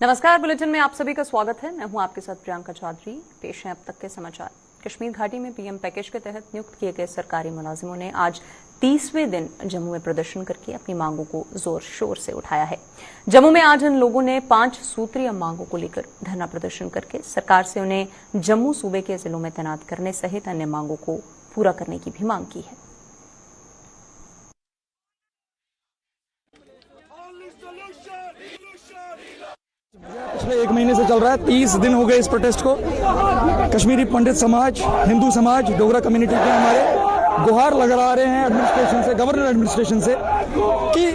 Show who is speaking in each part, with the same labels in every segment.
Speaker 1: नमस्कार, बुलेटिन में आप सभी का स्वागत है। मैं हूं आपके साथ प्रियंका चौधरी। पेश है अब तक के समाचार। कश्मीर घाटी में पीएम पैकेज के तहत नियुक्त किए गए सरकारी मुलाजिमों ने आज 30वें दिन जम्मू में प्रदर्शन करके अपनी मांगों को जोर शोर से उठाया है। जम्मू में आज इन लोगों ने 5 सूत्रीय मांगों को लेकर धरना प्रदर्शन करके सरकार से उन्हें जम्मू सूबे के जिलों में तैनात करने सहित अन्य मांगों को पूरा करने की भी मांग की है।
Speaker 2: पिछले 1 महीने से चल रहा है। 30 दिन हो गए इस प्रोटेस्ट को। कश्मीरी पंडित समाज, हिंदू समाज, डोगरा कम्युनिटी के हमारे गुहार लगा रहे हैं एडमिनिस्ट्रेशन से, गवर्नर एडमिनिस्ट्रेशन से कि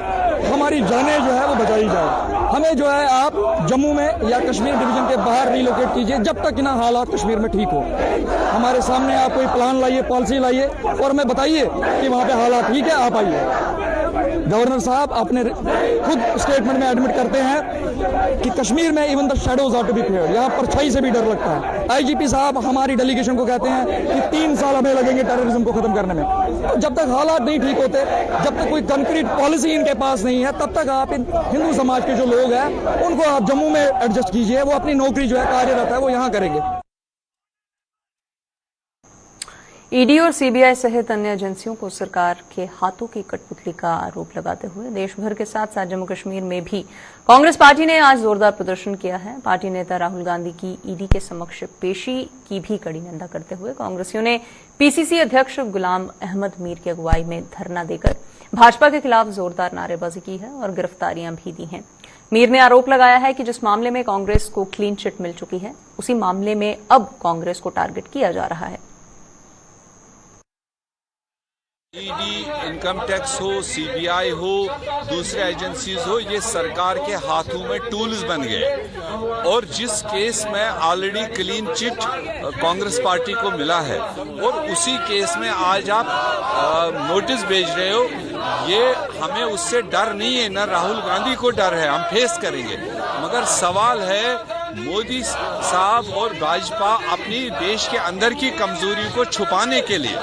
Speaker 2: हमारी जानें जो है वो बचाई जाए। हमें जो है आप जम्मू में या कश्मीर डिवीजन के बाहर रिलोकेट कीजिए जब तक ना हालात कश्मीर में ठीक हो। हमारे सामने आप कोई प्लान लाइए, पॉलिसी लाइए और हमें बताइए कि वहाँ पे हालात ठीक है, आप आइए। गवर्नर साहब अपने खुद स्टेटमेंट में एडमिट करते हैं कि कश्मीर में even the shadows are to be cleared, यहाँ परछाई से भी डर लगता है। आईजीपी साहब हमारी डेलीगेशन को कहते हैं कि 3 साल हमें लगेंगे टेररिज्म को खत्म करने में। तो जब तक हालात नहीं ठीक होते, जब तक कोई कंक्रीट पॉलिसी इनके पास नहीं है, तब तक आप इन हिंदू समाज के जो लोग हैं उनको आप जम्मू में एडजस्ट कीजिए। वो अपनी नौकरी जो है, कार्यरत है, वो यहाँ करेंगे।
Speaker 1: ईडी और सीबीआई सहित अन्य एजेंसियों को सरकार के हाथों की कठपुतली का आरोप लगाते हुए देश भर के साथ साथ जम्मू कश्मीर में भी कांग्रेस पार्टी ने आज जोरदार प्रदर्शन किया है। पार्टी नेता राहुल गांधी की ईडी के समक्ष पेशी की भी कड़ी निंदा करते हुए कांग्रेसियों ने पीसीसी अध्यक्ष गुलाम अहमद मीर की अगुवाई में धरना देकर भाजपा के खिलाफ जोरदार नारेबाजी की है और गिरफ्तारियां भी दी हैं। मीर ने आरोप लगाया है कि जिस मामले में कांग्रेस को क्लीन चिट मिल चुकी है, उसी मामले में अब कांग्रेस को टारगेट किया जा रहा है।
Speaker 3: ईडी, इनकम टैक्स हो, सीबीआई हो, दूसरे एजेंसीज हो, ये सरकार के हाथों में टूल्स बन गए। और जिस केस में already clean chit Congress party को मिला है और उसी केस में आज आप नोटिस भेज रहे हो, ये हमें उससे डर नहीं है, न राहुल गांधी को डर है, हम फेस करेंगे। मगर सवाल है मोदी साहब और भाजपा अपनी देश के अंदर की कमजोरी को छुपाने के लिए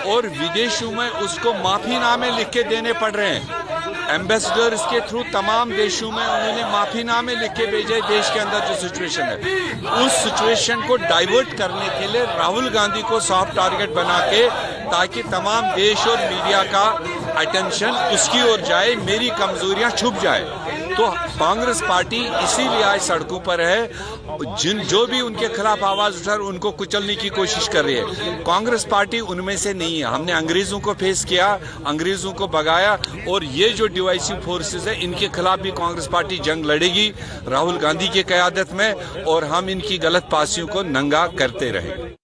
Speaker 3: और विदेशों में उसको माफीनामे लिख के देने पड़ रहे हैं। एम्बेसडर्स के थ्रू तमाम देशों में उन्होंने माफीनामे लिख के भेजे। देश के अंदर जो सिचुएशन है, उस सिचुएशन को डाइवर्ट करने के लिए राहुल गांधी को सॉफ्ट टारगेट बना के, ताकि तमाम देश और मीडिया का अटेंशन उसकी ओर जाए, मेरी कमजोरियां छुप जाए। तो कांग्रेस पार्टी इसीलिए आज सड़कों पर है। जो भी उनके खिलाफ आवाज उठा उनको कुचलने की कोशिश कर रही है। कांग्रेस पार्टी उनमें से नहीं है। हमने अंग्रेजों को फेस किया, अंग्रेजों को भगाया, और ये जो डिवाइसिव फोर्सेस है, इनके खिलाफ भी कांग्रेस पार्टी जंग लड़ेगी राहुल गांधी की क़यादत में, और हम इनकी गलत पासियों को नंगा करते रहेंगे।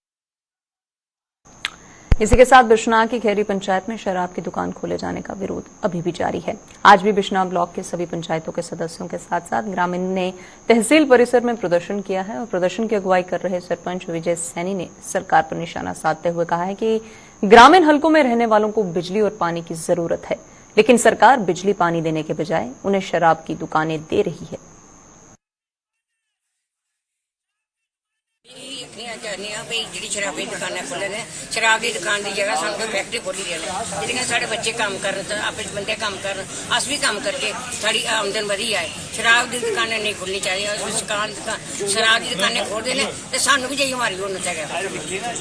Speaker 1: इसी के साथ बिश्नाह की खैरी पंचायत में शराब की दुकान खोले जाने का विरोध अभी भी जारी है। आज भी बिश्नाह ब्लॉक के सभी पंचायतों के सदस्यों के साथ साथ ग्रामीण ने तहसील परिसर में प्रदर्शन किया है और प्रदर्शन की अगुवाई कर रहे सरपंच विजय सैनी ने सरकार पर निशाना साधते हुए कहा है कि ग्रामीण हलकों में रहने वालों को बिजली और पानी की जरूरत है, लेकिन सरकार बिजली पानी देने के बजाय उन्हें शराब की दुकानें दे रही है।
Speaker 4: जी शराब की दुकानें खोले ने, शराब की दुकान की जगह सानू फैक्ट्री खोली देने, जिहड़े साडे बच्चे काम करन, आपे बंदे काम करन, अस भी काम करके साडी आमदन वधी आए। शराब की दुकानें नहीं खुलनी चाहिए। शराब की दुकानें खोलते हैं तो सानू भी जाइए मारी ओड़ना चाहिए।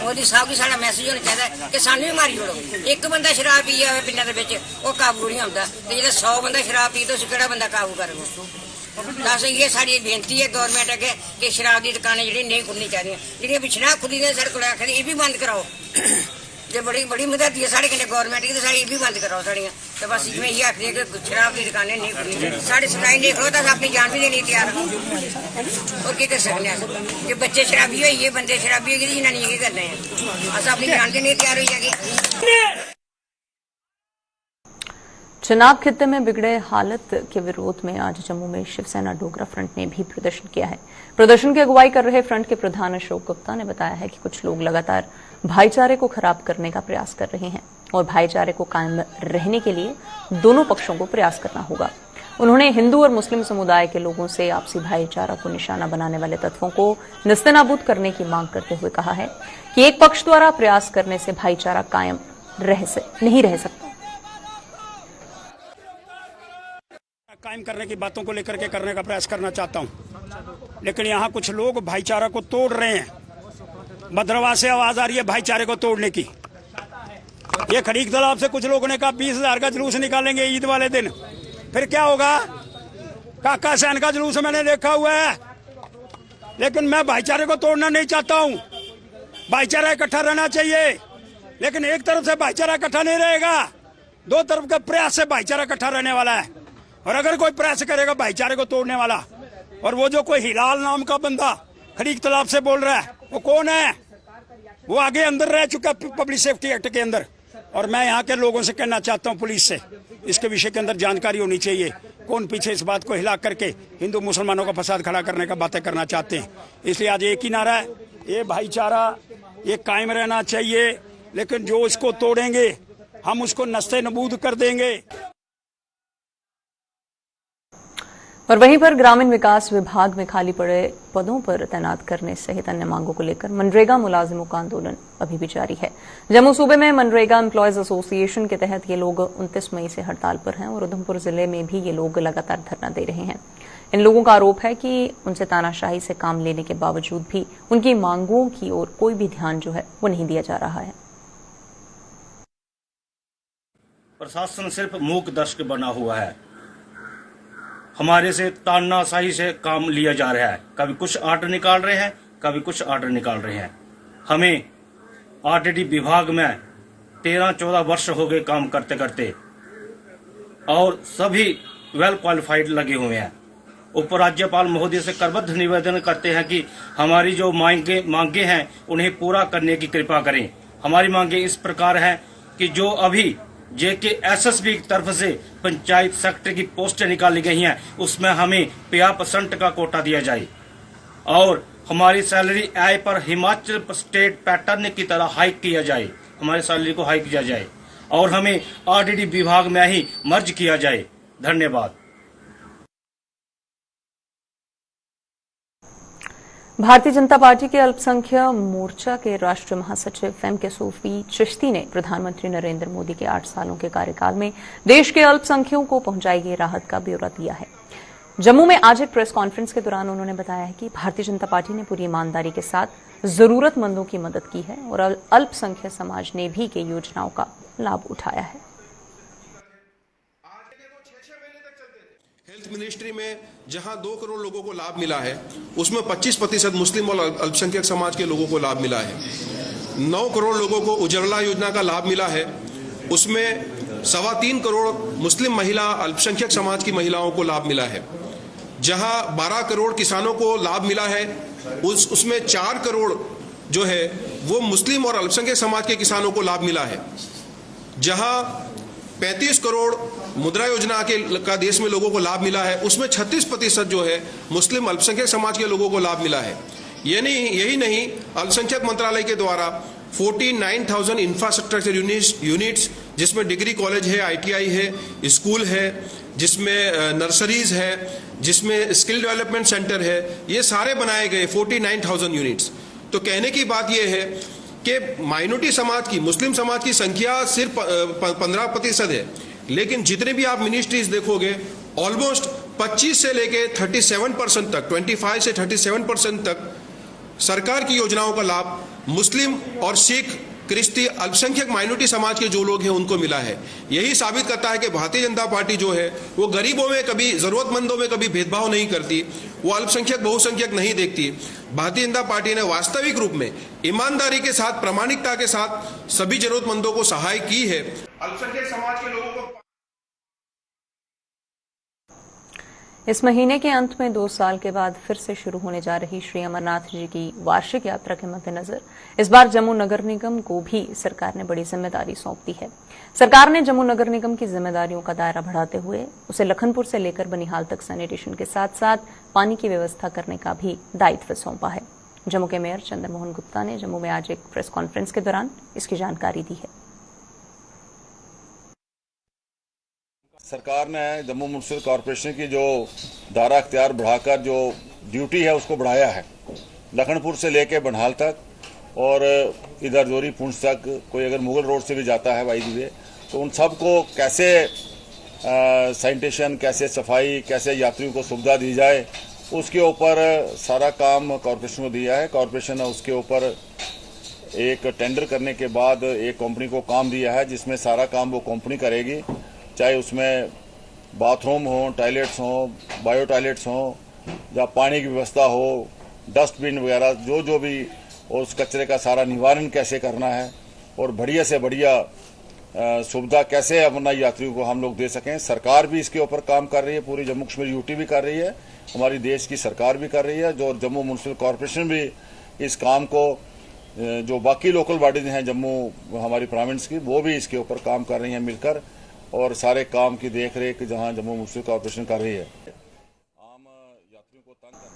Speaker 4: मोदी साहब की साडा मैसेज होना चाहिए कि सानू भी मारी ओड़ो। एक बंदा शराब पी आवे पिंडां दे विच, वो काबू नहीं आउंदा, ते जेह्ड़ा 100 बंदा शराब पी तो उस किहड़ा बंदा काबू करेगा। दस ये साड़ी बेनती है गौरमेंट अगे कि शराब की दुकानें जी नहीं खुलनी चाहिए। जी पिछड़ा खुली ने साढ़े को आखिर ये भी बंद कराओ। जो बड़ी बड़ी मदद है साढ़े कन्नै गौरमेंट की, तो साड़ी ये भी बंद कराओ साड़ियाँ। तो बस इसमें ये आखिरी है कि शराब की दुकानें नहीं खुलनी चाहिए। साढ़े सताई नहीं खड़ो तो अपनी जान भी देनी तैयार हो, और क्या कर सकते हैं। जो बच्चे शराबी होइए, बंदे शराबी होगी, जनानियां की करने हैं, अस अपनी जान देने तैयार हो जाएगी।
Speaker 1: चिनाब खित्ते में बिगड़े हालत के विरोध में आज जम्मू में शिवसेना डोगरा फ्रंट ने भी प्रदर्शन किया है। प्रदर्शन की अगुवाई कर रहे फ्रंट के प्रधान अशोक गुप्ता ने बताया है कि कुछ लोग लगातार भाईचारे को खराब करने का प्रयास कर रहे हैं और भाईचारे को कायम रहने के लिए दोनों पक्षों को प्रयास करना होगा। उन्होंने हिंदू और मुस्लिम समुदाय के लोगों से आपसी भाईचारा को निशाना बनाने वाले तत्वों को निस्तेनाबूद करने की मांग करते हुए कहा है कि एक पक्ष द्वारा प्रयास करने से भाईचारा कायम नहीं रह सकता।
Speaker 5: कायम करने की बातों को लेकर के करने का प्रयास करना चाहता हूँ, लेकिन यहाँ कुछ लोग भाईचारा को तोड़ रहे हैं। भद्रवाह से आवाज आ रही है भाईचारे को तोड़ने की। ये खरीक तालाब से कुछ लोगों ने कहा 20,000 का जुलूस निकालेंगे ईद वाले दिन, फिर क्या होगा? काका सैन का जुलूस मैंने देखा हुआ है, लेकिन मैं भाईचारे को तोड़ना नहीं चाहता हूँ। भाईचारा इकट्ठा रहना चाहिए, लेकिन एक तरफ से भाईचारा इकट्ठा नहीं रहेगा, दो तरफ के प्रयास से भाईचारा इकट्ठा रहने वाला है। और अगर कोई प्रयास करेगा भाईचारे को तोड़ने वाला, और वो जो कोई हिलाल नाम का बंदा खरीक तालाब से बोल रहा है, वो कौन है? वो आगे अंदर रह चुका पब्लिक सेफ्टी एक्ट के अंदर। और मैं यहाँ के लोगों से कहना चाहता हूँ, पुलिस से इसके विषय के अंदर जानकारी होनी चाहिए, कौन पीछे इस बात को हिला करके हिंदू मुसलमानों का फसाद खड़ा करने का बातें करना चाहते हैं। इसलिए आज एक ही नारा है, ये भाईचारा ये कायम रहना चाहिए, लेकिन जो इसको तोड़ेंगे हम उसको नस्ते नबूद कर देंगे।
Speaker 1: और वहीं पर ग्रामीण विकास विभाग में खाली पड़े पदों पर तैनात करने सहित अन्य मांगों को लेकर मनरेगा मुलाजिमों का आंदोलन अभी भी जारी है। जम्मू सूबे में मनरेगा एम्प्लॉयज एसोसिएशन के तहत ये लोग 29 मई से हड़ताल पर हैं और उधमपुर जिले में भी ये लोग लगातार धरना दे रहे हैं। इन लोगों का आरोप है कि उनसे तानाशाही से काम लेने के बावजूद भी उनकी मांगों की ओर कोई भी ध्यान जो है वो नहीं दिया जा रहा है।
Speaker 6: प्रशासन सिर्फ मूक दर्शक बना हुआ है। हमारे से तानाशाही से काम लिया जा रहा है। कभी कुछ आर्डर निकाल रहे हैं, कभी कुछ आर्डर निकाल रहे हैं। हमें आरटीडी विभाग में 13-14 वर्ष हो गए काम करते करते, और सभी वेल क्वालिफाइड लगे हुए हैं। उपराज्यपाल महोदय से करबद्ध निवेदन करते हैं कि हमारी जो मांगे हैं उन्हें पूरा करने की कृपा करें। हमारी मांगे इस प्रकार हैं कि जो अभी JKSSB की तरफ से पंचायत सेक्रेटरी की पोस्टें निकाली गई हैं, उसमें हमें 50% का कोटा दिया जाए, और हमारी सैलरी आय पर हिमाचल स्टेट पैटर्न की तरह हाइक किया जाए, हमारी सैलरी को हाइक किया जाए, और हमें आरटीडी विभाग में ही मर्ज किया जाए। धन्यवाद।
Speaker 1: भारतीय जनता पार्टी के अल्पसंख्यक मोर्चा के राष्ट्रीय महासचिव एम.के. सूफी चिश्ती ने प्रधानमंत्री नरेंद्र मोदी के 8 सालों के कार्यकाल में देश के अल्पसंख्यकों को पहुंचाई गई राहत का ब्यौरा दिया है। जम्मू में आज एक प्रेस कॉन्फ्रेंस के दौरान उन्होंने बताया है कि भारतीय जनता पार्टी ने पूरी ईमानदारी के साथ जरूरतमंदों की मदद की है और अल्पसंख्यक समाज ने भी कई योजनाओं का लाभ उठाया है।
Speaker 7: हेल्थ मिनिस्ट्री में जहां 2 करोड़ लोगों को लाभ मिला है, उसमें 25% मुस्लिम और अल्पसंख्यक समाज के लोगों को लाभ मिला है। 9 करोड़ लोगों को उज्ज्वला योजना का लाभ मिला है, उसमें 3.25 करोड़ मुस्लिम महिला अल्पसंख्यक समाज की महिलाओं को लाभ मिला है। जहां 12 करोड़ किसानों को लाभ मिला है, उसमें 4 करोड़ जो है वो मुस्लिम और अल्पसंख्यक समाज के किसानों को लाभ मिला है। जहां 35 करोड़ मुद्रा योजना का देश में लोगों को लाभ मिला है, उसमें 36% जो है मुस्लिम अल्पसंख्यक समाज के लोगों को लाभ मिला है। यही नहीं, अल्पसंख्यक मंत्रालय के द्वारा 49,000 इंफ्रास्ट्रक्चर यूनिट्स, जिसमें डिग्री कॉलेज है, ITI है, स्कूल है, जिसमें नर्सरीज है, जिसमें स्किल डेवलपमेंट सेंटर है, ये सारे बनाए गए 49,000 यूनिट्स। तो कहने की बात यह है कि माइनॉरिटी समाज की, मुस्लिम समाज की संख्या सिर्फ 15% है, लेकिन जितने भी आप मिनिस्ट्रीज देखोगे ऑलमोस्ट 25 से लेके 37% तक, 25 से 37% तक सरकार की योजनाओं का लाभ मुस्लिम और सिख, क्रिश्ती, अल्पसंख्यक माइनॉरिटी समाज के जो लोग हैं उनको मिला है। यही साबित करता है कि भारतीय जनता पार्टी जो है वो गरीबों में कभी, जरूरतमंदों में कभी भेदभाव नहीं करती, वो अल्पसंख्यक बहुसंख्यक नहीं देखती। भारतीय जनता पार्टी ने वास्तविक रूप में ईमानदारी के साथ, प्रामाणिकता के साथ सभी जरूरतमंदों को सहाय की है। अल्पसंख्यक समाज के लोगों को
Speaker 1: इस महीने के अंत में 2 साल के बाद फिर से शुरू होने जा रही श्री अमरनाथ जी की वार्षिक यात्रा के मद्देनजर इस बार जम्मू नगर निगम को भी सरकार ने बड़ी जिम्मेदारी सौंप दी है। सरकार ने जम्मू नगर निगम की जिम्मेदारियों का दायरा बढ़ाते हुए उसे लखनपुर से लेकर बनिहाल तक सैनिटेशन के साथ साथ पानी की व्यवस्था करने का भी दायित्व सौंपा है। जम्मू के मेयर चंद्र मोहन गुप्ता ने जम्मू में आज एक प्रेस कॉन्फ्रेंस के दौरान इसकी जानकारी दी है।
Speaker 8: सरकार ने जम्मू म्युनिसिपल कॉरपोरेशन की जो दायरा अख्तियार बढ़ाकर जो ड्यूटी है उसको बढ़ाया है, लखनपुर से लेके बनिहाल तक और इधर जोरी पुंछ तक, कोई अगर मुगल रोड से भी जाता है बाई दी वे, तो उन सब को कैसे सैनिटेशन, कैसे सफाई, कैसे यात्रियों को सुविधा दी जाए, उसके ऊपर सारा काम कॉरपोरेशन को दिया है। कॉरपोरेशन ने उसके ऊपर एक टेंडर करने के बाद एक कंपनी को काम दिया है, जिसमें सारा काम वो कंपनी करेगी, चाहे उसमें बाथरूम हो, टॉयलेट्स हो, बायो टॉयलेट्स हो, या पानी की व्यवस्था हो, डस्टबिन वगैरह जो भी, और उस कचरे का सारा निवारण कैसे करना है, और बढ़िया से बढ़िया सुविधा कैसे अपना यात्रियों को हम लोग दे सकें। सरकार भी इसके ऊपर काम कर रही है, पूरी जम्मू कश्मीर यूटी भी कर रही है, हमारी देश की सरकार भी कर रही है, जो जम्मू म्युनिसिपल कॉरपोरेशन भी इस काम को, जो बाकी लोकल बॉडीज हैं जम्मू हमारी प्रोविंस की, वो भी इसके ऊपर काम कर रही हैं मिलकर, और सारे काम की देख रेख जहां जम्मू म्युनिसिपल कॉरपोरेशन कर रही है। आम यात्रियों को तंग करते हैं।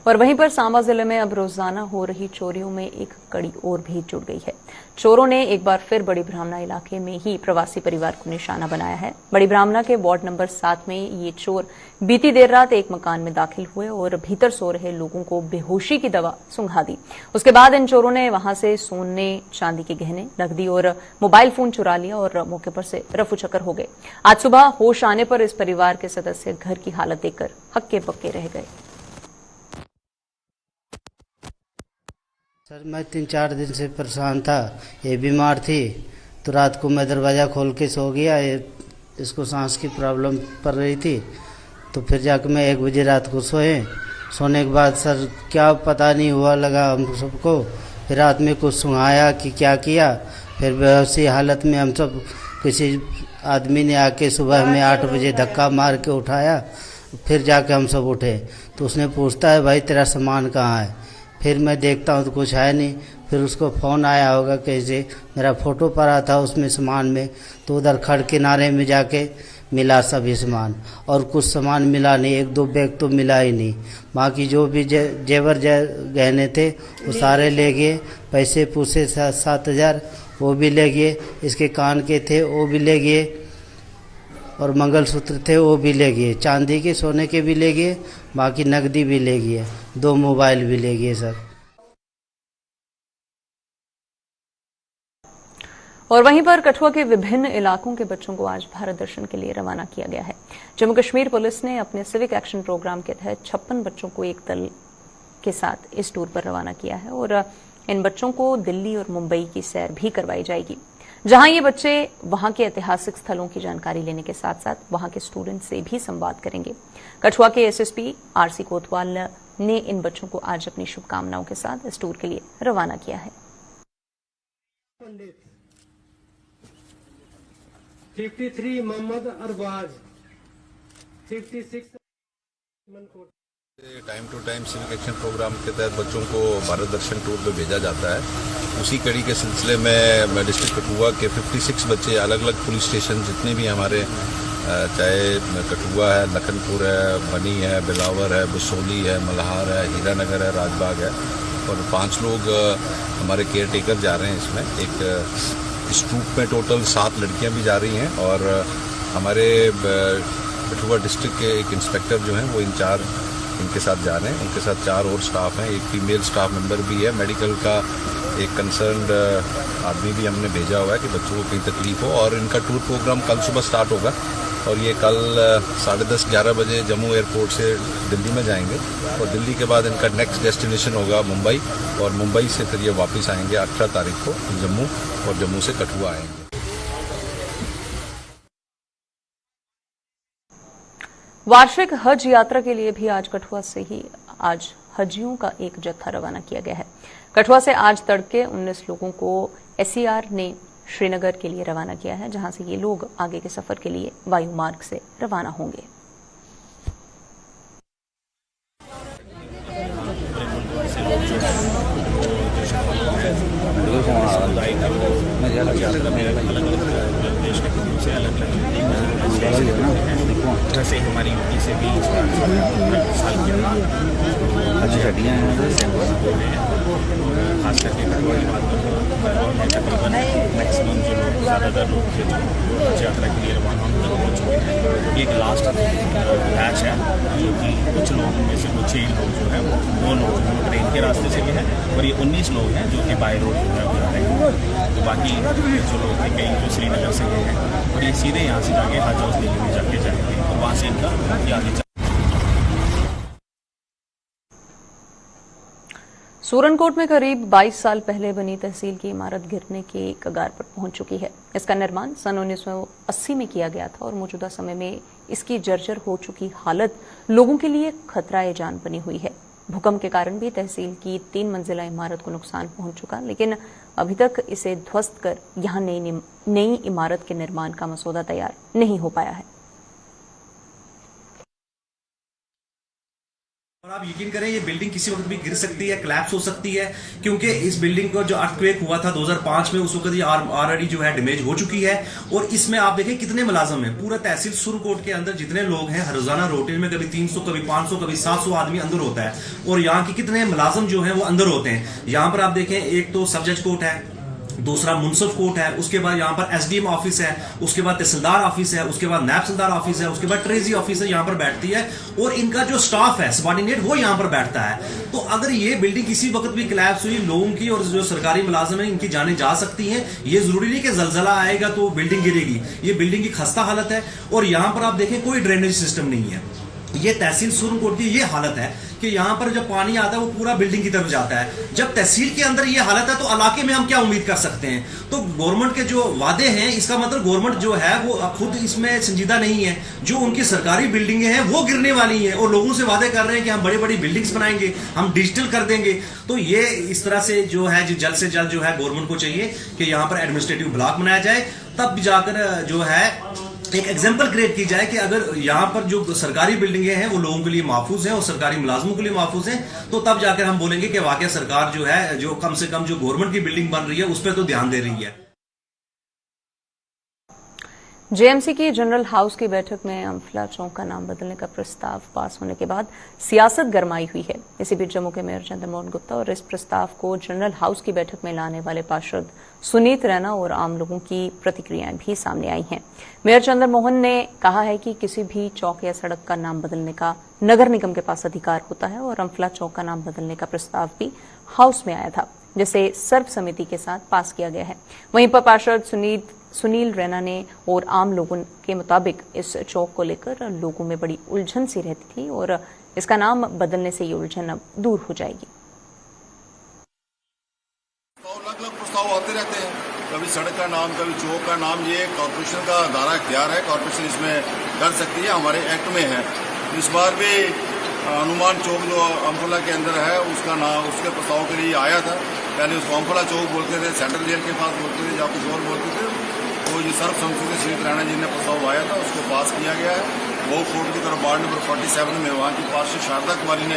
Speaker 1: और वहीं पर सांबा जिले में अब रोजाना हो रही चोरियों में एक कड़ी और भी जुड़ गई है। चोरों ने एक बार फिर बड़ी ब्राह्मणा इलाके में ही प्रवासी परिवार को निशाना बनाया है। बड़ी ब्राह्मणा के वार्ड नंबर 7 में ये चोर बीती देर रात एक मकान में दाखिल हुए और भीतर सो रहे लोगों को बेहोशी की दवा सुंघा दी। उसके बाद इन चोरों ने वहां से सोने, चांदी के गहने, नकदी और मोबाइल फोन चुरा लिया और मौके पर से रफूचक्कर हो गए। आज सुबह होश आने पर इस परिवार के सदस्य घर की हालत देखकर हक्के बक्के रह गए।
Speaker 9: सर, मैं 3-4 दिन से परेशान था, ये बीमार थी, तो रात को मैं दरवाज़ा खोल के सो गया। इसको सांस की प्रॉब्लम पड़ रही थी, तो फिर जाकर मैं 1 बजे रात को सोने के बाद सर क्या पता नहीं हुआ लगा हम सबको। फिर रात में कुछ सुनाया कि क्या किया, फिर बेहोशी हालत में हम सब, किसी आदमी ने आके सुबह में 8 बजे धक्का मार के उठाया। फिर जाके हम सब उठे तो उसने पूछता है, भाई तेरा सामान कहाँ है? फिर मैं देखता हूँ तो कुछ है नहीं। फिर उसको फ़ोन आया होगा कैसे, मेरा फ़ोटो पड़ा था उसमें सामान में, तो उधर खड़ किनारे में जाके मिला सभी सामान, और कुछ सामान मिला नहीं, 1-2 बैग तो मिला ही नहीं। बाकी जो भी जेवर गहने थे वो सारे ले गए। पैसे पूछे 7,000 वो भी ले गए, इसके कान के थे वो भी ले गए, और मंगलसूत्र थे वो भी ले गए, चांदी के सोने के भी ले गए, बाकी नकदी भी ले गए, 2 मोबाइल भी ले गए सर।
Speaker 1: और वहीं पर कठुआ के विभिन्न इलाकों के बच्चों को आज भारत दर्शन के लिए रवाना किया गया है। जम्मू कश्मीर पुलिस ने अपने सिविक एक्शन प्रोग्राम के तहत 56 बच्चों को एक दल के साथ इस टूर पर रवाना किया है और इन बच्चों को दिल्ली और मुंबई की सैर भी करवाई जाएगी, जहां ये बच्चे वहां के ऐतिहासिक स्थलों की जानकारी लेने के साथ साथ वहां के स्टूडेंट से भी संवाद करेंगे। कठुआ के एसएसपी आरसी कोतवाल ने इन बच्चों को आज अपनी शुभकामनाओं के साथ इस टूर के लिए रवाना किया है।
Speaker 10: 53 Mohammad Arbaz, 56
Speaker 3: time to time civic action program के तहत बच्चों को भारत दर्शन टूर पे भेजा जाता है। उसी कड़ी के सिलसिले में डिस्ट्रिक्ट कठुआ के 56 बच्चे अलग अलग पुलिस स्टेशन जितने भी हमारे, चाहे कठुआ है, लखनपुर है, बनी है, बिलावर है, बसोली है, मल्हार है, हीरानगर है, राजबाग है, और 5 लोग हमारे केयर टेकर जा रहे हैं। इसमें एक इस ट्रूप में टोटल 7 लड़कियां भी जा रही हैं, और हमारे कठुआ डिस्ट्रिक्ट के एक इंस्पेक्टर जो हैं वो इनके साथ जा रहे हैं। उनके साथ 4 और स्टाफ हैं, एक फीमेल स्टाफ मेंबर भी है। मेडिकल का एक कंसर्न्ड आदमी भी हमने भेजा हुआ है कि बच्चों को कहीं तकलीफ हो, और इनका टूर प्रोग्राम कल सुबह स्टार्ट होगा, और ये कल 10:30-11 बजे जम्मू एयरपोर्ट से दिल्ली में जाएंगे, और दिल्ली के बाद इनका नेक्स्ट डेस्टिनेशन होगा मुंबई, और मुंबई से फिर ये वापस आएंगे 18 तारीख को जम्मू, और जम्मू से कठुआ आएंगे।
Speaker 1: वार्षिक हज यात्रा के लिए भी आज कठुआ से ही आज हजियों का एक जत्था रवाना किया गया है। कठुआ से आज तड़के 19 लोगों को एसईआर ने श्रीनगर के लिए रवाना किया है, जहां से ये लोग आगे के सफर के लिए वायु मार्ग से रवाना होंगे।
Speaker 11: से हमारी यूपी से भी साल के खास करके कठुआ की बात करूँ, तकरीबन मैक्सिमम जो लोग, ज़्यादातर लोग थे जो यात्रा के लिए रवाना हो चुके हैं। एक लास्ट बैच है जो कि कुछ लोगों में से कुछ 6 लोग जो है वो लोग जो ट्रेन के रास्ते से भी हैं और ये 19 लोग हैं जो कि बाय रोड जो है वो जा रहे हैं। तो बाकी जो लोग थे कई जो श्रीनगर से गए हैं और ये सीधे यहाँ से जाके हज हाउस दिल्ली में जाके जाएंगे और वहाँ से इनका आगे।
Speaker 1: सूरनकोट में करीब 22 साल पहले बनी तहसील की इमारत गिरने के कगार पर पहुंच चुकी है। इसका निर्माण सन 1980 में किया गया था और मौजूदा समय में इसकी जर्जर हो चुकी हालत लोगों के लिए खतरा जान बनी हुई है। भूकंप के कारण भी तहसील की 3 मंजिला इमारत को नुकसान पहुंच चुका, लेकिन अभी तक इसे ध्वस्त कर यहां नई इमारत के निर्माण का मसौदा तैयार नहीं हो पाया है।
Speaker 12: और आप यकीन करें ये बिल्डिंग किसी वक्त भी गिर सकती है, कोलैप्स हो सकती है, क्योंकि इस बिल्डिंग को जो अर्थक्वेक हुआ था 2005 में उस वक्त ये ऑलरेडी जो है डैमेज हो चुकी है। और इसमें आप देखें कितने मुलाजम हैं। पूरा तहसील सूरनकोट के अंदर जितने लोग हैं रोजाना रोटीन में कभी 300 कभी 500 कभी 700 आदमी अंदर होता है और यहाँ के कितने मुलाजम जो है वो अंदर होते हैं। यहाँ पर आप देखें एक तो सब जज कोर्ट है, दूसरा मुंसिफ कोर्ट है, उसके बाद यहाँ पर एसडीएम ऑफिस है, उसके बाद तहसीलदार ऑफिस है, उसके बाद नायब तहसीलदार ऑफिस है, उसके बाद ट्रेजरी ऑफिसर यहाँ पर बैठती है और इनका जो स्टाफ है सबॉर्डिनेट वो यहाँ पर बैठता है। तो अगर ये बिल्डिंग किसी वक्त भी कोलैप्स हुई, लोगों की और जो सरकारी मुलाजिम है इनकी जानें जा सकती हैं। ये जरूरी नहीं कि जलजला आएगा तो बिल्डिंग गिरेगी। ये बिल्डिंग की खस्ता हालत है और यहाँ पर आप देखें कोई ड्रेनेज सिस्टम नहीं है। ये तहसील सूरनकोट की ये हालत है कि यहाँ पर जब पानी आता है वो पूरा बिल्डिंग की तरफ जाता है। जब तहसील के अंदर ये हालत है तो इलाके में हम क्या उम्मीद कर सकते हैं। तो गवर्नमेंट के जो वादे हैं इसका मतलब गवर्नमेंट जो है वो खुद इसमें संजीदा नहीं है। जो उनकी सरकारी बिल्डिंगें हैं वो गिरने वाली हैं और लोगों से वादे कर रहे हैं कि हम बड़ी बड़ी बिल्डिंग्स बनाएंगे, हम डिजिटल कर देंगे। तो ये इस तरह से जो है जल्द से जल्द जो है गवर्नमेंट को चाहिए कि यहाँ पर एडमिनिस्ट्रेटिव ब्लॉक बनाया जाए, तब जाकर जो है एक एग्जाम्पल क्रिएट की जाए कि अगर यहाँ पर जो सरकारी बिल्डिंगें हैं वो लोगों के लिए महफूज हैं और सरकारी मुलाजमों के लिए महफूज हैं, तो तब जाकर हम बोलेंगे कि वाकई सरकार जो है जो कम से कम जो गवर्नमेंट की बिल्डिंग बन रही है उस पर तो ध्यान दे रही है।
Speaker 1: जेएमसी की जनरल हाउस की बैठक में अम्फला चौक का नाम बदलने का प्रस्ताव पास होने के बाद सियासत गरमाई हुई है। इसी बीच जम्मू के मेयर चंद्रमोहन गुप्ता और इस प्रस्ताव को जनरल हाउस की बैठक में लाने वाले पार्षद सुनीत रैना और आम लोगों की प्रतिक्रियाएं भी सामने आई हैं। मेयर चंद्रमोहन ने कहा है कि किसी भी चौक या सड़क का नाम बदलने का नगर निगम के पास अधिकार होता है और अम्फला चौक का नाम बदलने का प्रस्ताव भी हाउस में आया था, जिसे सर्वसम्मति के साथ पास किया गया है। वहीं पर पार्षद सुनील रैना ने और आम लोगों के मुताबिक इस चौक को लेकर लोगों में बड़ी उलझन सी रहती थी और इसका नाम बदलने से ये उलझन अब दूर हो जाएगी।
Speaker 8: अलग अलग प्रस्ताव आते रहते हैं, कभी सड़क का नाम, कभी चौक का नाम। ये कॉर्पोरेशन का दायरा इख्तियार है, कॉर्पोरेशन इसमें कर सकती है, हमारे एक्ट में है। इस बार भी हनुमान चौक जो अम्फला के अंदर है उसका नाम उसके प्रस्ताव के लिए आया था। पहले उसको अम्फला चौक बोलते थे, सेंट्रल जेल के पास बोलते थे या कुछ और बोलते थे। तो ये सर्वसम्मति से सुनीत रैना जी ने प्रस्ताव आया था, उसको पास किया गया है। वो कोर्ट की तरफ वार्ड नंबर 47 में वहाँ की पार्षद शारदा कुमारी ने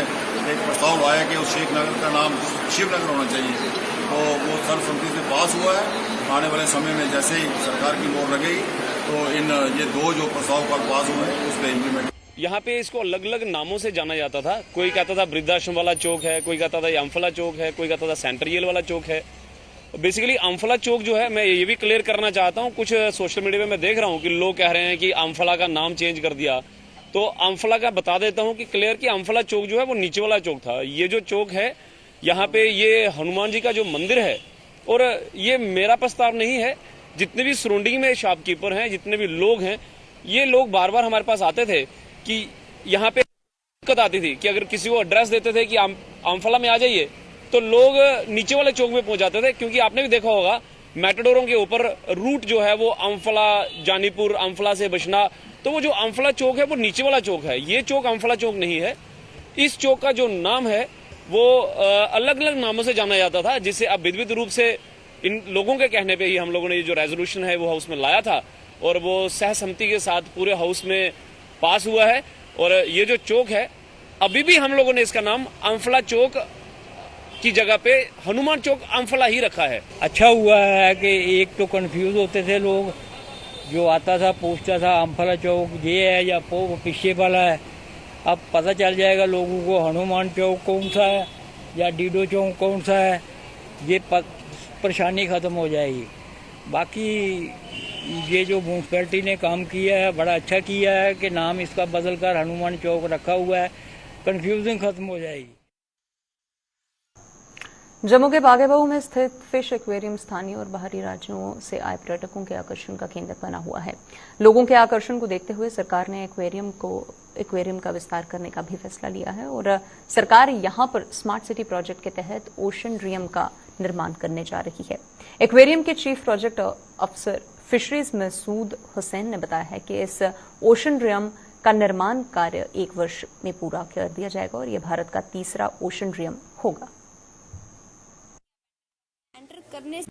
Speaker 8: एक प्रस्ताव लाया कि उस शेख नगर का नाम शिवनगर होना चाहिए। तो वो सर्वसम्मति से पास हुआ है। आने वाले समय में जैसे ही सरकार की मोहर लगेगी तो ये 2 जो प्रस्ताव पर पास हुए हैं उस पर इम्प्लीमेंट।
Speaker 13: यहाँ पे इसको अलग अलग नामों से जाना जाता था। कोई कहता था वृद्धाश्रम वाला चौक है, कोई कहता था अम्फला चौक है, कोई कहता था सेंट्रल जेल वाला चौक है। बेसिकली अम्फला चौक जो है, मैं ये भी क्लियर करना चाहता हूँ, कुछ सोशल मीडिया में मैं देख रहा हूँ कि लोग कह रहे हैं कि अम्फला का नाम चेंज कर दिया। तो अम्फला का बता देता हूँ कि क्लियर कि अम्फला चौक जो है वो नीचे वाला चौक था। ये जो चौक है यहाँ पे ये हनुमान जी का जो मंदिर है, और ये मेरा प्रस्ताव नहीं है, जितने भी सराउंडिंग में शॉपकीपर हैं, जितने भी लोग हैं, ये लोग बार बार हमारे पास आते थे कि यहाँ पे दिक्कत आती थी कि अगर किसी को एड्रेस देते थे कि अम्फला में आ जाइए तो लोग नीचे वाले चौक में पहुंच जाते थे। क्योंकि आपने भी देखा होगा मेटाडोरों के ऊपर रूट जो है वो अम्फला, जानीपुर, अम्फला से बशना, तो वो जो अम्फला चौक है वो नीचे वाला चौक है। ये चौक अम्फला चौक नहीं है। इस चौक का जो नाम है वो अलग अलग नामों से जाना जाता था, जिससे अब विधिवत रूप से इन लोगों के कहने पे ही हम लोगों ने ये जो रेजोल्यूशन है वो हाउस में लाया था और वो सहसम्मति के साथ पूरे हाउस में पास हुआ है। और ये जो चौक है अभी भी हम लोगों ने इसका नाम अम्फला चौक की जगह पे हनुमान चौक अम्फला ही रखा है।
Speaker 14: अच्छा हुआ है कि एक तो कंफ्यूज होते थे लोग, जो आता था पूछता था अम्फला चौक ये है या पीछे वाला है। अब पता चल जाएगा लोगों को हनुमान चौक कौन सा है या डीडो चौक कौन सा है, ये परेशानी ख़त्म हो जाएगी। बाकी ये जो म्यूनसिपैलिटी ने काम किया है बड़ा अच्छा किया है कि नाम इसका बदलकर हनुमान चौक रखा हुआ है, कन्फ्यूजन खत्म हो जाएगी।
Speaker 1: जम्मू के बागेबहू में स्थित फिश एक्वेरियम स्थानीय और बाहरी राज्यों से आए पर्यटकों के आकर्षण का केंद्र बना हुआ है। लोगों के आकर्षण को देखते हुए सरकार ने एक्वेरियम का विस्तार करने का भी फैसला लिया है और सरकार यहां पर स्मार्ट सिटी प्रोजेक्ट के तहत ओशन रियम का निर्माण करने जा रही है। एक्वेरियम के चीफ प्रोजेक्ट अफसर फिशरीज मसूद हुसैन ने बताया है कि इस ओशन रियम का निर्माण कार्य 1 वर्ष में पूरा कर दिया जाएगा और यह भारत का तीसरा ओशन रियम होगा।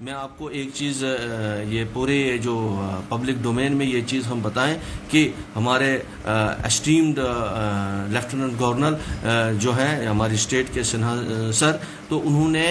Speaker 15: मैं आपको एक चीज़ ये पूरे जो पब्लिक डोमेन में ये चीज़ हम बताएं कि हमारे एस्टीम्ड लेफ्टिनेंट गवर्नर जो है हमारी स्टेट के सिन्हा सर, तो उन्होंने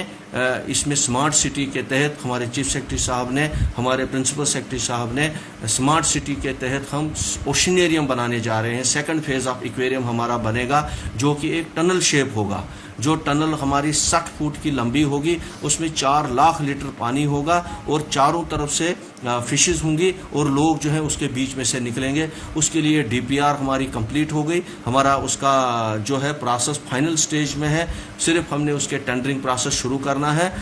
Speaker 15: इसमें स्मार्ट सिटी के तहत हमारे चीफ सेक्रेटरी साहब ने, हमारे प्रिंसिपल सेक्रेटरी साहब ने स्मार्ट सिटी के तहत हम ओशनेरियम बनाने जा रहे हैं। सेकंड फेज ऑफ एक्वेरियम हमारा बनेगा जो कि एक टनल शेप होगा। जो टनल हमारी 60 फुट की लंबी होगी, उसमें 4 लाख लीटर पानी होगा और चारों तरफ से फिशेस होंगी और लोग जो है उसके बीच में से निकलेंगे। उसके लिए डीपीआर हमारी कंप्लीट हो गई, हमारा उसका जो है प्रोसेस फाइनल स्टेज में है। सिर्फ हमने उसके टेंडरिंग प्रोसेस शुरू करना है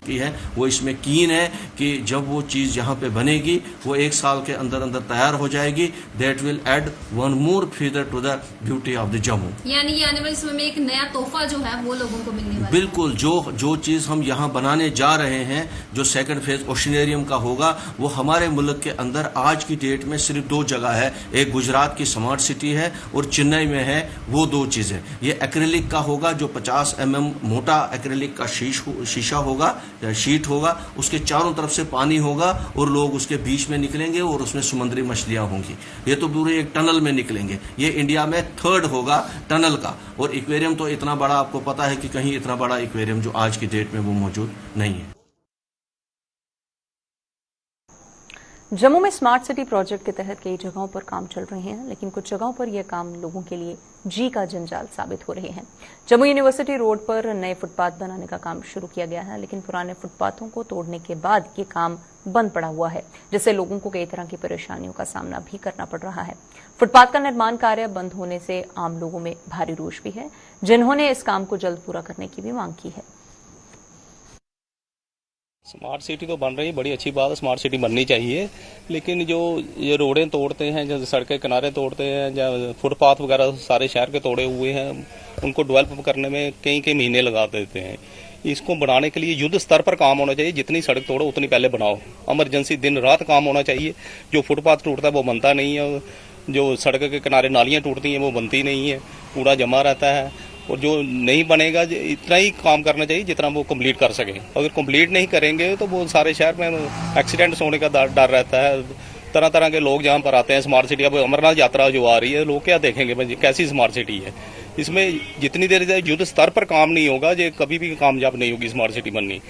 Speaker 15: वो इसमें कीन है कि जब वो चीज़ यहाँ पे बनेगी वो 1 साल के अंदर अंदर तैयार हो जाएगी। That will add one more feather to the beauty of the Jammu.
Speaker 16: यानी ये आने वाले समय में एक नया तोहफा जो है वो लोगों को मिलने वाला है।
Speaker 15: बिल्कुल, जो चीज़ हम यहाँ बनाने जा रहे हैं, जो सेकंड फेज ओशनेरियम का होगा, वो हमारे मुल्क के अंदर आज की डेट में सिर्फ 2 जगह है। एक गुजरात की स्मार्ट सिटी है और चेन्नई में है। वो 2 चीज़ें, ये एक्रेलिक का होगा जो 50 mm मोटा एक्रेलिक का शीशा होगा, शीट होगा, उसके चारों तरफ से पानी होगा और लोग उसके बीच में निकलेंगे और उसमें समुद्री मछलियां होंगी। ये तो पूरे एक टनल में निकलेंगे। ये इंडिया में 3rd होगा टनल का। और एक्वेरियम तो इतना बड़ा, आपको पता है कि कहीं इतना बड़ा एक्वेरियम जो आज की डेट में वो मौजूद नहीं है।
Speaker 1: जम्मू में स्मार्ट सिटी प्रोजेक्ट के तहत कई जगहों पर काम चल रहे हैं, लेकिन कुछ जगहों पर यह काम लोगों के लिए जी का जंजाल साबित हो रहे हैं। जम्मू यूनिवर्सिटी रोड पर नए फुटपाथ बनाने का काम शुरू किया गया है, लेकिन पुराने फुटपाथों को तोड़ने के बाद ये काम बंद पड़ा हुआ है, जिससे लोगों को कई तरह की परेशानियों का सामना भी करना पड़ रहा है। फुटपाथ का निर्माण कार्य बंद होने से आम लोगों में भारी रोष भी है, जिन्होंने इस काम को जल्द पूरा करने की भी मांग की है।
Speaker 13: स्मार्ट सिटी तो बन रही है, बड़ी अच्छी बात है, स्मार्ट सिटी बननी चाहिए। लेकिन जो ये रोडें तोड़ते हैं, जो सड़कें किनारे तोड़ते हैं, जो फुटपाथ वगैरह सारे शहर के तोड़े हुए हैं, उनको डेवलप करने में कई महीने लगा देते हैं। इसको बनाने के लिए युद्ध स्तर पर काम होना चाहिए। जितनी सड़क तोड़ो उतनी पहले बनाओ। इमरजेंसी दिन रात काम होना चाहिए। जो फुटपाथ टूटता है वो बनता नहीं है, जो सड़क के किनारे नालियाँ टूटती हैं वो बनती नहीं है, कूड़ा जमा रहता है। और जो नहीं बनेगा इतना ही काम करना चाहिए जितना वो कंप्लीट कर सके। अगर कंप्लीट नहीं करेंगे तो वो सारे शहर में एक्सीडेंट्स होने का डर रहता है। तरह तरह के लोग जहाँ पर आते हैं स्मार्ट सिटी। अब अमरनाथ यात्रा जो आ रही है, लोग क्या देखेंगे भाई कैसी स्मार्ट सिटी है। इसमें जितनी देर युद्ध स्तर पर काम नहीं होगा, ये कभी भी कामयाब नहीं होगी स्मार्ट सिटी बननी।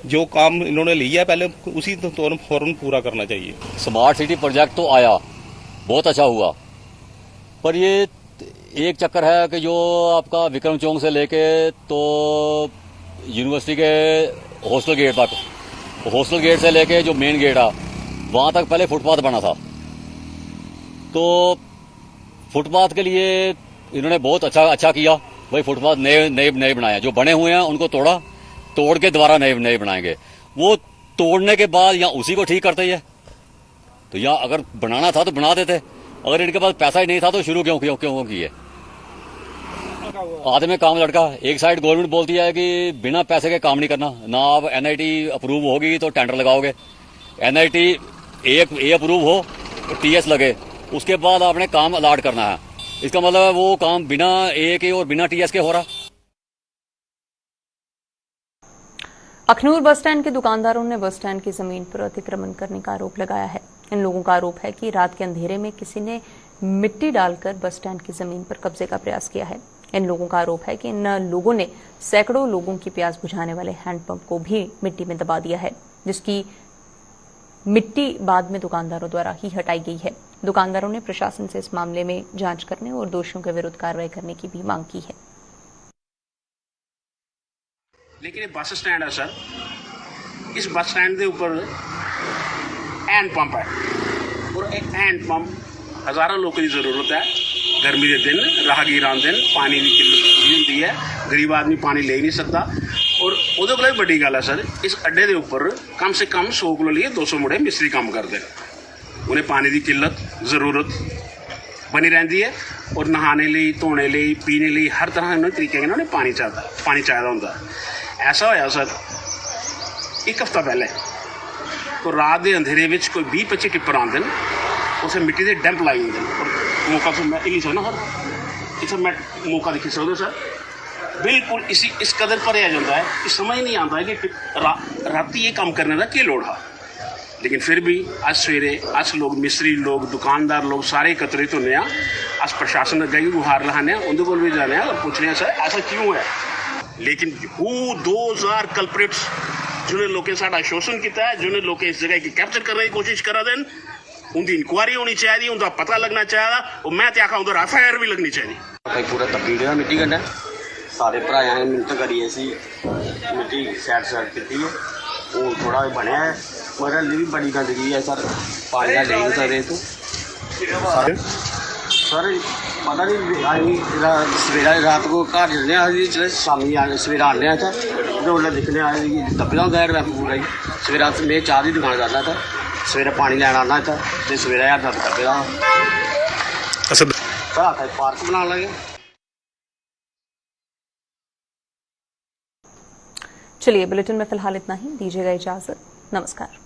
Speaker 13: जो काम इन्होंने लिया है पहले उसी तो फौरन पूरा करना चाहिए।
Speaker 17: स्मार्ट सिटी प्रोजेक्ट तो आया, बहुत अच्छा हुआ, पर ये एक चक्कर है कि जो आपका विक्रम चौक से लेके तो यूनिवर्सिटी के हॉस्टल गेट तक, हॉस्टल गेट से लेके जो मेन गेट है वहां तक पहले फुटपाथ बना था। तो फुटपाथ के लिए इन्होंने बहुत अच्छा किया भाई। फुटपाथ नए बनाए, जो बने हुए हैं उनको तोड़ के दोबारा नए बनाएंगे। वो तोड़ने के बाद यहाँ उसी को ठीक करते हैं। तो यहाँ अगर बनाना था तो बना देते, अगर इनके पास पैसा ही नहीं था तो शुरू क्यों किए। आधे में काम लड़का। एक साइड गवर्नमेंट बोलती है कि बिना पैसे के काम नहीं करना, ना आप एनआईटी अप्रूव होगी तो टेंडर लगाओगे। एनआईटी ए अप्रूव हो तो टीएस लगे, उसके बाद आपने काम अलाट करना है। इसका मतलब है वो काम बिना ए के और बिना टीएस के हो रहा।
Speaker 1: अखनूर बस स्टैंड के दुकानदारों ने बस स्टैंड की जमीन पर अतिक्रमण करने का आरोप लगाया है। इन लोगों का आरोप है कि रात के अंधेरे में किसी ने मिट्टी डालकर बस स्टैंड की जमीन पर कब्जे का प्रयास किया है। इन लोगों का आरोप है कि इन लोगों ने सैकड़ों लोगों की प्यास बुझाने वाले हैंडपंप को भी मिट्टी में दबा दिया है, जिसकी मिट्टी बाद में दुकानदारों द्वारा ही हटाई गई है। दुकानदारों ने प्रशासन से इस मामले में जांच करने और दोषियों के विरुद्ध कार्रवाई करने की भी मांग की है।
Speaker 18: लेकिन ये बस स्टैंड है सर, इस बस स्टैंड के ऊपर हैंड पंप है ਉੱਪਰ ਇੱਕ ਹੈਂਡ ਪੰਪ ਹਜ਼ਾਰਾਂ ਲੋਕਾਂ ਦੀ ਜ਼ਰੂਰਤ ਹੈ गर्मी के दिन राहगीर आते हैं पानी की किल्लत होती है गरीब आदमी पानी ले ही नहीं सकता और वो कोई बड़ी गल है सर इस अड्डे के उपर कम से कम 100 किलो लिए 200 मुंडे मिस्त्री काम करते हैं उन्हें पानी की किल्लत जरूरत बनी रहती है और नहाने लिए धोने लिए पीने लिए हर तरह के तरीके उन्हें पानी चाहिए होंगे ऐसा होया सर एक हफ्ता पहले तो रात के अंधेरे में कोई 20-25 टिप्पर आते हैं उसे मिट्टी के डैंप लाई होंगे और मौका तो मैं ही सकना सर इतना मैं मौका दिखी सकते सर बिल्कुल इस कदर भरया जाता है कि समझ नहीं आता है कि राती ये काम करने का क्या लोड़ है लेकिन फिर भी अज सवेरे अस लोग मिस्त्री लोग दुकानदार लोग सारे एकत्रित होने अस प्रशासन अगे भी गुहार लाने उनके कोल भी जाने और पूछने सर ऐसा क्यों है लेकिन हु 2000 कल्प्रिट्स जिन्हें लोगों साडा शोषण किया है जिन्हें लोग इस जगह की कैप्चर करने की कोशिश करा देन उनकी इंक्वायरी होनी चाहिए उनका पता लगना चाहिए और मैं तो आखा उधर FIR भी लगनी चाहिए
Speaker 19: पूरा तब्बी गया मिट्टी कन्नै सारे भराया ने मिन्नत करिए सी मिट्टी सैट की है वो थोड़ा बनया है मगर हल्ली भी बड़ी गंदगी है सर पानी का ले नहीं सकते तो सर पता नहीं सवेरा रात को घर जन्ने शामी सवेरा आने जो दिखने आए दब्बे होंगे ट्रैफिक पूरा ही सवेरा मैं चाह की दुकान करना था सवेरे पानी लैन आना इतना तो सवेरे यार दब्बे का पार्क बना लगे।
Speaker 1: चलिए बुलेटिन में फिलहाल इतना ही, दीजिएगा इजाजत, नमस्कार।